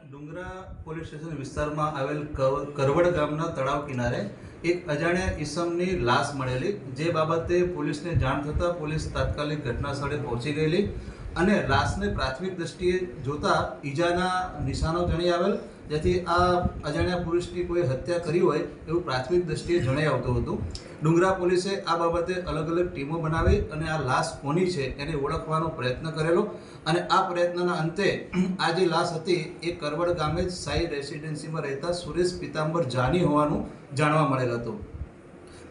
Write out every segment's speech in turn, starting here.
ડુંગરા police station વિસ્તારમાં આવેલ કરવડ ગામના તળાવ કિનારે એક અજાણ્યા ઈસમની લાશ મળેલી, જે બાબતે પોલીસને જાણ થતાં પોલીસ તાત્કાલિક ઘટના સ્થળે પહોંચી ગયેલી અને લાશને પ્રાથમિક દ્રષ્ટિએ જોતા ઈજાના નિશાનો જણાઈ આવેલ, જેથી આ અજાણ્યા પુરુષની કોઈ હત્યા કરી હોય એવું પ્રાથમિક દ્રષ્ટિએ જણાઈ આવતું હતું. ડુંગરા પોલીસે આ બાબતે અલગ અલગ ટીમો બનાવી અને આ લાશ કોની છે એને ઓળખવાનો પ્રયત્ન કરેલો અને આ પ્રયત્નના અંતે આ જે લાશ હતી એ કરવડ ગામે જ સાઈ રેસિડેન્સીમાં રહેતા સુરેશ પિતાંબર જાની હોવાનું જાણવા મળેલ હતું.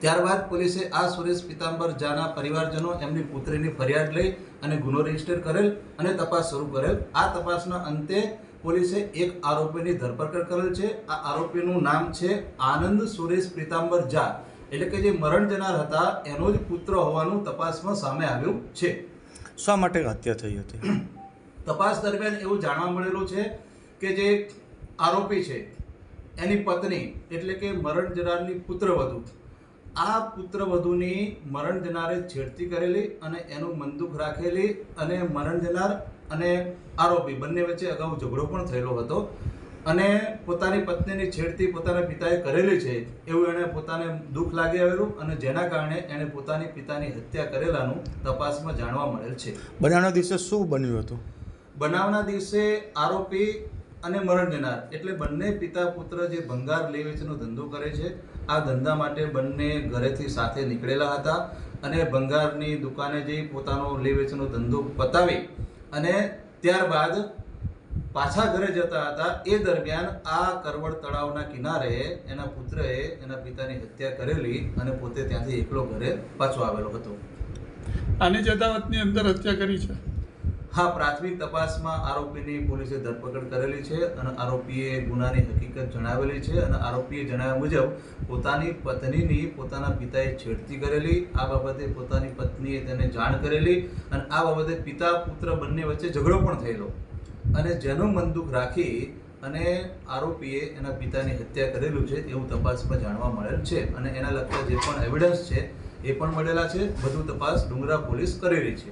ત્યારબાદ પોલીસે આ સુરેશ પિતાંબર જાના પરિવારજનો એમની પુત્રીની ફરિયાદ લઈ અને ગુનો રજીસ્ટર કરેલ અને તપાસ શરૂ કરેલ. આ તપાસના અંતે પોલીસે એક આરોપીની ધરપકડ કરેલ છે. આ આરોપીનું નામ છે આનંદ સુરેશ પિતાંબર જા, એટલે કે જે મરણ જનાર હતા એનો જ પુત્ર હોવાનું તપાસમાં સામે આવ્યું છે. શા માટે હત્યા થઈ હતી? તપાસ દરમિયાન એવું જાણવા મળેલું છે કે જે આરોપી છે એની પત્ની એટલે કે મરણ જનારની પુત્રવધુ, આ પુત્રવધુની મરણ જનારે છેડતી કરેલી અને એનું મનદુખ રાખેલી અને મરણ જનાર અને આરોપી બંને વચ્ચે અગાઉ ઝઘડો પણ થયેલો હતો અને પોતાની પત્નીની છેડતી પોતાના પિતાએ કરેલી છે એવું એણે પોતાને દુઃખ લાગી આવેલું અને જેના કારણે એણે પોતાની પિતાની હત્યા કરેલાનું તપાસમાં જાણવા મળેલ છે. બનાવના દિવસે શું બન્યું હતું? બનાવના દિવસે આરોપી અને મરણ જનાર એટલે બંને પિતા પુત્ર જે ભંગાર લે વેચનો ધંધો કરે છે, આ ધંધા માટે બંને ઘરેથી સાથે નીકળેલા હતા અને ભંગારની દુકાને જઈ પોતાનો લે વેચનો ધંધો પતાવી અને ત્યારબાદ પાછા ઘરે જતા હતા. એ દરમિયાન આ કરવડ તળાવના કિનારે એના પુત્રએ એના પિતાની હત્યા કરેલી અને પોતે ત્યાંથી એકલો ઘરે પાછો આવેલો હતો. આની જદાવતની અંદર હત્યા કરી છે. હા, પ્રાથમિક તપાસમાં આરોપીની પોલીસે ધરપકડ કરેલી છે અને આરોપીએ ગુનાની હકીકત જણાવેલી છે અને આરોપીએ જણાવ્યા મુજબ પોતાની પત્નીની પોતાના પિતાએ છેડતી કરેલી, આ બાબતે પોતાની પત્નીએ તેને જાણ કરેલી અને આ બાબતે પિતા પુત્ર બંને વચ્ચે ઝઘડો પણ થયેલો અને જેનું મનદુખ રાખી અને આરોપીએ એના પિતાની હત્યા કરેલું છે એવું તપાસમાં જાણવા મળેલ છે અને એના લગતા જે પણ એવિડન્સ છે એ પણ મળેલા છે. વધુ તપાસ ડુંગરા પોલીસ કરી રહી છે.